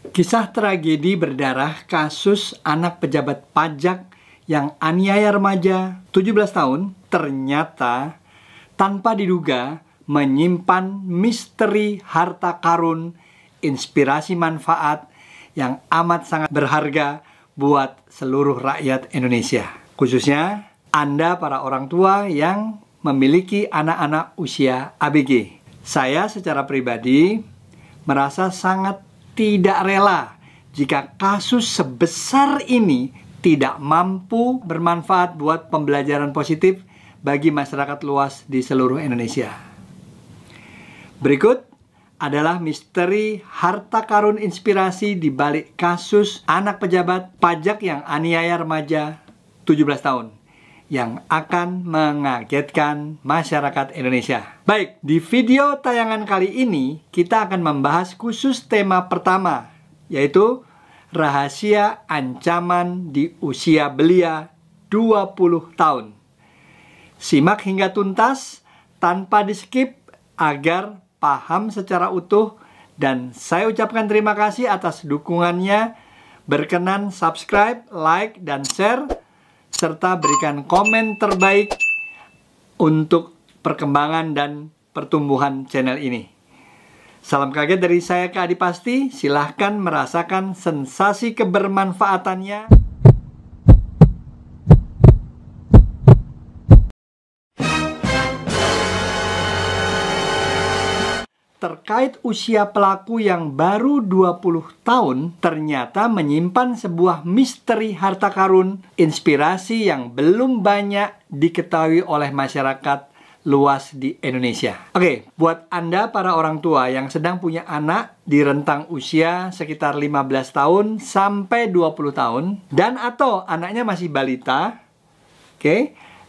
Kisah tragedi berdarah kasus anak pejabat pajak yang aniaya remaja 17 tahun ternyata tanpa diduga menyimpan misteri harta karun, inspirasi manfaat yang amat sangat berharga buat seluruh rakyat Indonesia. Khususnya Anda para orang tua yang memiliki anak-anak usia ABG. Saya secara pribadi merasa sangat tidak rela jika kasus sebesar ini tidak mampu bermanfaat buat pembelajaran positif bagi masyarakat luas di seluruh Indonesia. Berikut adalah misteri harta karun inspirasi di balik kasus anak pejabat pajak yang aniaya remaja 17 tahun yang akan mengagetkan masyarakat Indonesia. Baik, di video tayangan kali ini kita akan membahas khusus tema pertama, yaitu rahasia ancaman di usia belia 20 tahun. Simak hingga tuntas tanpa di-skip agar paham secara utuh, dan saya ucapkan terima kasih atas dukungannya. Berkenan subscribe, like, dan share, serta berikan komen terbaik untuk perkembangan dan pertumbuhan channel ini. Salam kaget dari saya, Kak Adi Pasti. Silahkan merasakan sensasi kebermanfaatannya. Terkait usia pelaku yang baru 20 tahun, ternyata menyimpan sebuah misteri harta karun, inspirasi yang belum banyak diketahui oleh masyarakat luas di Indonesia. Oke, buat Anda para orang tua yang sedang punya anak di rentang usia sekitar 15 tahun sampai 20 tahun, dan atau anaknya masih balita,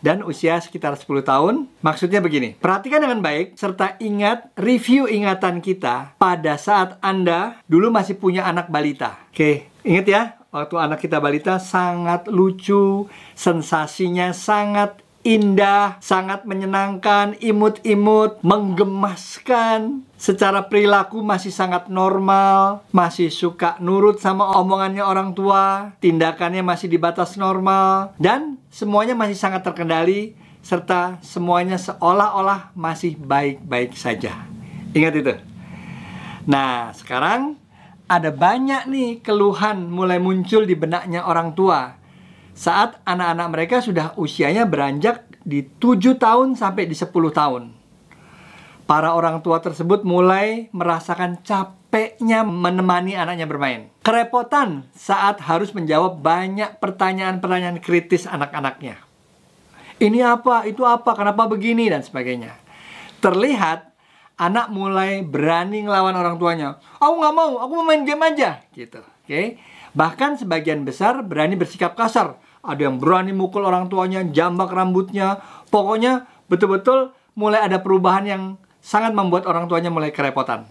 dan usia sekitar 10 tahun. Maksudnya begini, perhatikan dengan baik serta ingat review ingatan kita pada saat Anda dulu masih punya anak balita. Ingat ya, waktu anak kita balita sangat lucu, sensasinya sangat indah, sangat menyenangkan, imut-imut, menggemaskan. Secara perilaku masih sangat normal, masih suka nurut sama omongannya orang tua, tindakannya masih di batas normal, dan semuanya masih sangat terkendali, serta semuanya seolah-olah masih baik-baik saja. Ingat itu. Nah, sekarang ada banyak nih keluhan mulai muncul di benaknya orang tua saat anak-anak mereka sudah usianya beranjak di 7 tahun sampai di 10 tahun. Para orang tua tersebut mulai merasakan capeknya menemani anaknya bermain. Kerepotan saat harus menjawab banyak pertanyaan-pertanyaan kritis anak-anaknya. Ini apa, itu apa, kenapa begini, dan sebagainya. Terlihat anak mulai berani ngelawan orang tuanya. Aku nggak mau, aku mau main game aja, gitu. Bahkan sebagian besar berani bersikap kasar. Ada yang berani mukul orang tuanya, jambak rambutnya. Pokoknya betul-betul mulai ada perubahan yang sangat membuat orang tuanya mulai kerepotan.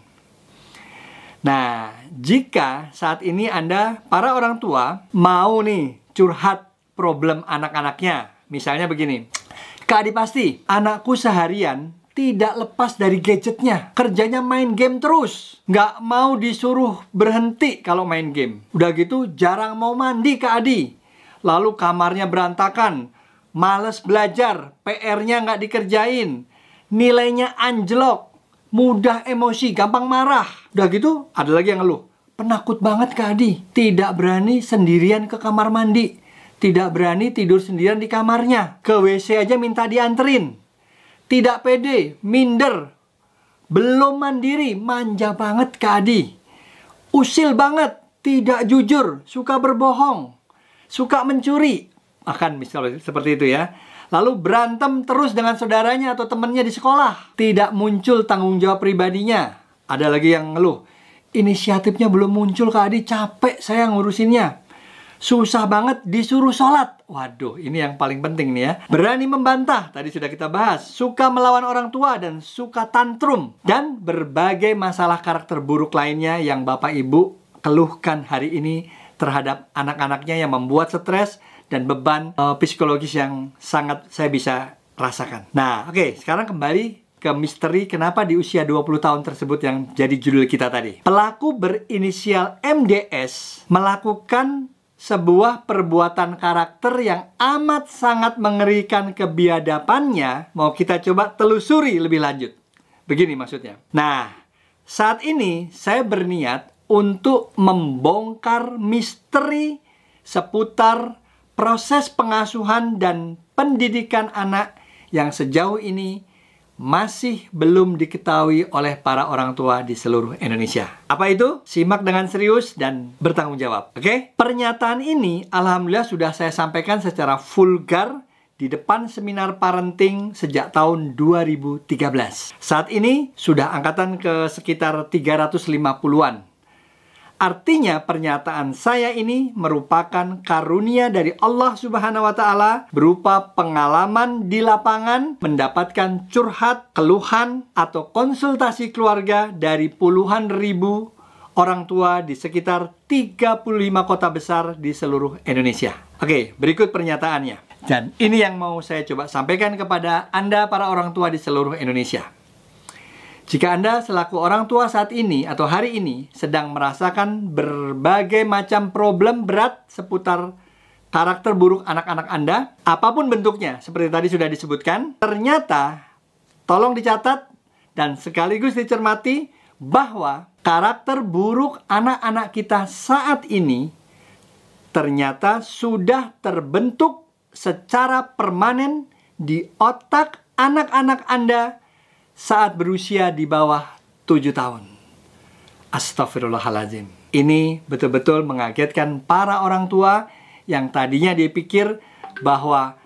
Nah, jika saat ini Anda, para orang tua, mau nih curhat problem anak-anaknya. Misalnya begini, Kak Adi Pasti, anakku seharian tidak lepas dari gadgetnya. Kerjanya main game terus. Nggak mau disuruh berhenti kalau main game. Udah gitu jarang mau mandi, Kak Adi. Lalu kamarnya berantakan. Males belajar. PR-nya nggak dikerjain. Nilainya anjlok. Mudah emosi, gampang marah. Udah gitu ada lagi yang ngeluh. Penakut banget, Kak Adi. Tidak berani sendirian ke kamar mandi. Tidak berani tidur sendirian di kamarnya. Ke WC aja minta dianterin. Tidak pede, minder, belum mandiri, manja banget Kak Adi. Usil banget, tidak jujur, suka berbohong, suka mencuri. Akan misalnya seperti itu ya. Lalu berantem terus dengan saudaranya atau temannya di sekolah. Tidak muncul tanggung jawab pribadinya. Ada lagi yang ngeluh, inisiatifnya belum muncul Kak Adi, capek saya ngurusinnya. Susah banget disuruh sholat. Waduh, ini yang paling penting nih ya. Berani membantah, tadi sudah kita bahas. Suka melawan orang tua dan suka tantrum. Dan berbagai masalah karakter buruk lainnya yang Bapak Ibu keluhkan hari ini terhadap anak-anaknya yang membuat stres dan beban psikologis yang sangat saya bisa rasakan. Nah, oke, sekarang kembali ke misteri kenapa di usia 20 tahun tersebut yang jadi judul kita tadi. Pelaku berinisial MDS melakukan sebuah perbuatan karakter yang amat sangat mengerikan kebiadabannya. Mau kita coba telusuri lebih lanjut. Begini maksudnya. Nah, saat ini saya berniat untuk membongkar misteri seputar proses pengasuhan dan pendidikan anak yang sejauh ini masih belum diketahui oleh para orang tua di seluruh Indonesia. Apa itu? Simak dengan serius dan bertanggung jawab. Oke? Pernyataan ini alhamdulillah sudah saya sampaikan secara vulgar di depan seminar parenting sejak tahun 2013. Saat ini sudah angkatan ke sekitar 350-an. Artinya pernyataan saya ini merupakan karunia dari Allah Subhanahu wa Ta'ala berupa pengalaman di lapangan, mendapatkan curhat, keluhan, atau konsultasi keluarga dari puluhan ribu orang tua di sekitar 35 kota besar di seluruh Indonesia. Oke, berikut pernyataannya. Dan ini yang mau saya coba sampaikan kepada Anda para orang tua di seluruh Indonesia. Jika Anda selaku orang tua saat ini atau hari ini sedang merasakan berbagai macam problem berat seputar karakter buruk anak-anak Anda, apapun bentuknya, seperti tadi sudah disebutkan, ternyata tolong dicatat dan sekaligus dicermati bahwa karakter buruk anak-anak kita saat ini ternyata sudah terbentuk secara permanen di otak anak-anak Anda saat berusia di bawah 7 tahun. Astagfirullahaladzim. Ini betul-betul mengagetkan para orang tua yang tadinya dipikir bahwa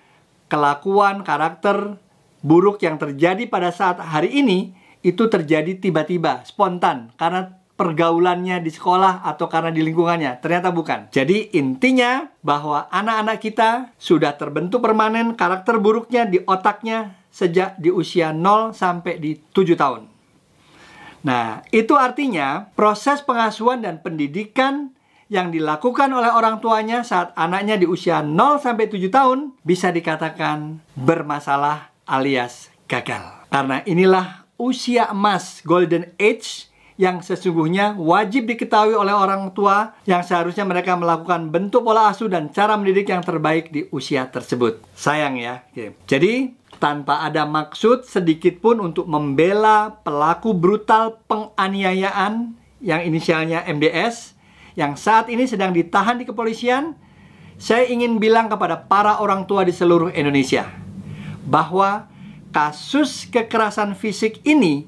kelakuan karakter buruk yang terjadi pada saat hari ini itu terjadi tiba-tiba, spontan, karena pergaulannya di sekolah atau karena di lingkungannya. Ternyata bukan. Jadi intinya bahwa anak-anak kita sudah terbentuk permanen karakter buruknya di otaknya sejak di usia 0 sampai di 7 tahun. Nah, itu artinya proses pengasuhan dan pendidikan yang dilakukan oleh orang tuanya saat anaknya di usia 0 sampai 7 tahun bisa dikatakan bermasalah alias gagal. Karena inilah usia emas, golden age, yang sesungguhnya wajib diketahui oleh orang tua yang seharusnya mereka melakukan bentuk pola asuh dan cara mendidik yang terbaik di usia tersebut. Sayang ya. Jadi, tanpa ada maksud sedikit pun untuk membela pelaku brutal penganiayaan yang inisialnya MDS, yang saat ini sedang ditahan di kepolisian, saya ingin bilang kepada para orang tua di seluruh Indonesia bahwa kasus kekerasan fisik ini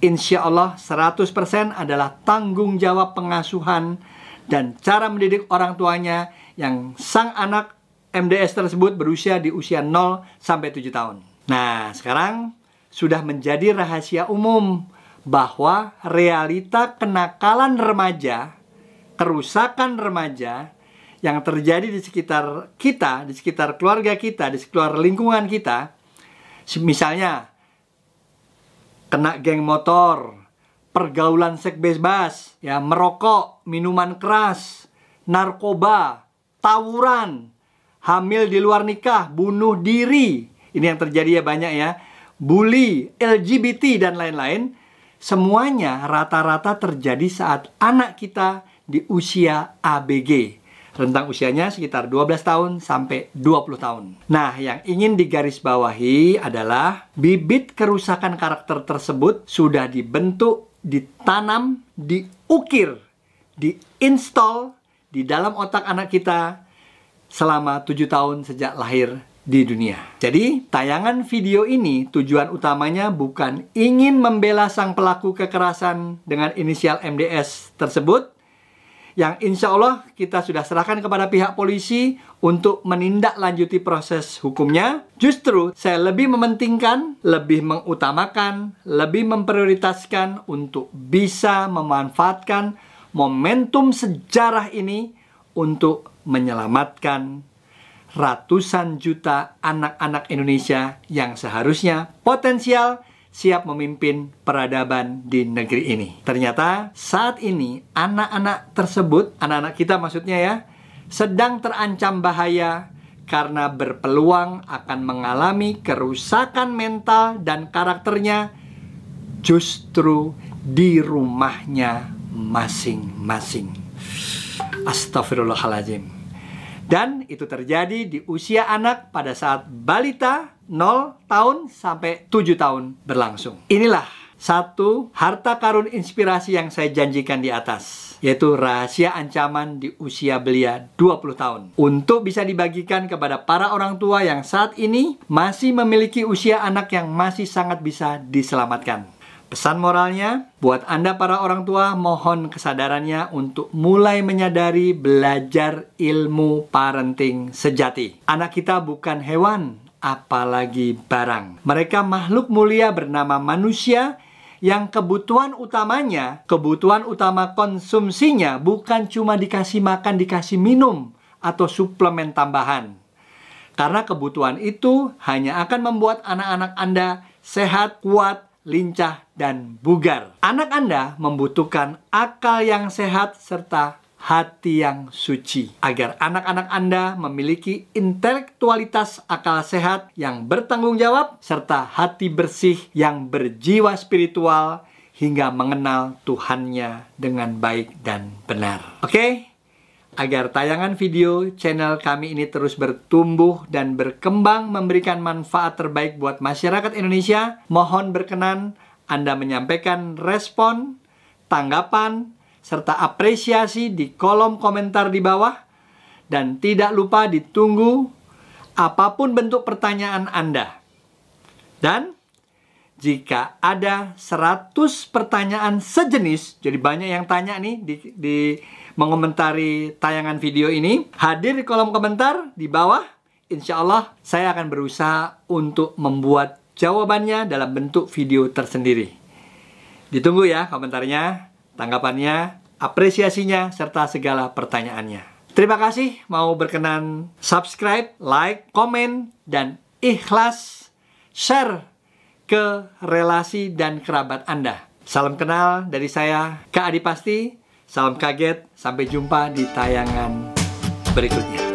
insya Allah 100% adalah tanggung jawab pengasuhan dan cara mendidik orang tuanya yang sang anak MDS tersebut berusia di usia 0 sampai 7 tahun. Nah, sekarang sudah menjadi rahasia umum bahwa realita kenakalan remaja, kerusakan remaja yang terjadi di sekitar kita, di sekitar keluarga kita, di sekitar lingkungan kita, misalnya kena geng motor, pergaulan seks bebas, ya, merokok, minuman keras, narkoba, tawuran, hamil di luar nikah, bunuh diri. Ini yang terjadi ya banyak ya. Bully, LGBT dan lain-lain. Semuanya rata-rata terjadi saat anak kita di usia ABG. Rentang usianya sekitar 12 tahun sampai 20 tahun. Nah, yang ingin digarisbawahi adalah bibit kerusakan karakter tersebut sudah dibentuk, ditanam, diukir, diinstal di dalam otak anak kita selama 7 tahun sejak lahir di dunia. Jadi, tayangan video ini tujuan utamanya bukan ingin membela sang pelaku kekerasan dengan inisial MDS tersebut, yang insya Allah kita sudah serahkan kepada pihak polisi untuk menindaklanjuti proses hukumnya. Justru saya lebih mementingkan, lebih mengutamakan, lebih memprioritaskan untuk bisa memanfaatkan momentum sejarah ini untuk menyelamatkan ratusan juta anak-anak Indonesia yang seharusnya potensial siap memimpin peradaban di negeri ini. Ternyata saat ini anak-anak tersebut, anak-anak kita maksudnya ya, sedang terancam bahaya karena berpeluang akan mengalami kerusakan mental dan karakternya justru di rumahnya masing-masing. Astagfirullahaladzim. Dan itu terjadi di usia anak pada saat balita 0 tahun sampai 7 tahun berlangsung. Inilah satu harta karun inspirasi yang saya janjikan di atas, yaitu rahasia ancaman di usia belia 20 tahun. Untuk bisa dibagikan kepada para orang tua yang saat ini masih memiliki usia anak yang masih sangat bisa diselamatkan. Pesan moralnya, buat Anda para orang tua, mohon kesadarannya untuk mulai menyadari belajar ilmu parenting sejati. Anak kita bukan hewan, apalagi barang. Mereka makhluk mulia bernama manusia yang kebutuhan utama konsumsinya bukan cuma dikasih makan, dikasih minum, atau suplemen tambahan. Karena kebutuhan itu hanya akan membuat anak-anak Anda sehat, kuat, lincah, dan bugar. Anak Anda membutuhkan akal yang sehat serta hati yang suci, agar anak-anak Anda memiliki intelektualitas akal sehat yang bertanggung jawab, serta hati bersih yang berjiwa spiritual hingga mengenal Tuhannya dengan baik dan benar. Oke? Agar tayangan video channel kami ini terus bertumbuh dan berkembang memberikan manfaat terbaik buat masyarakat Indonesia, mohon berkenan Anda menyampaikan respon, tanggapan, serta apresiasi di kolom komentar di bawah. Dan tidak lupa ditunggu apapun bentuk pertanyaan Anda. Dan jika ada 100 pertanyaan sejenis, jadi banyak yang tanya nih di mengomentari tayangan video ini, hadir di kolom komentar di bawah. Insya Allah saya akan berusaha untuk membuat jawabannya dalam bentuk video tersendiri. Ditunggu ya komentarnya, tanggapannya, apresiasinya, serta segala pertanyaannya. Terima kasih mau berkenan subscribe, like, komen, dan ikhlas share ke relasi dan kerabat Anda. Salam kenal dari saya, Kak Adi Pasti. Salam kaget, sampai jumpa di tayangan berikutnya.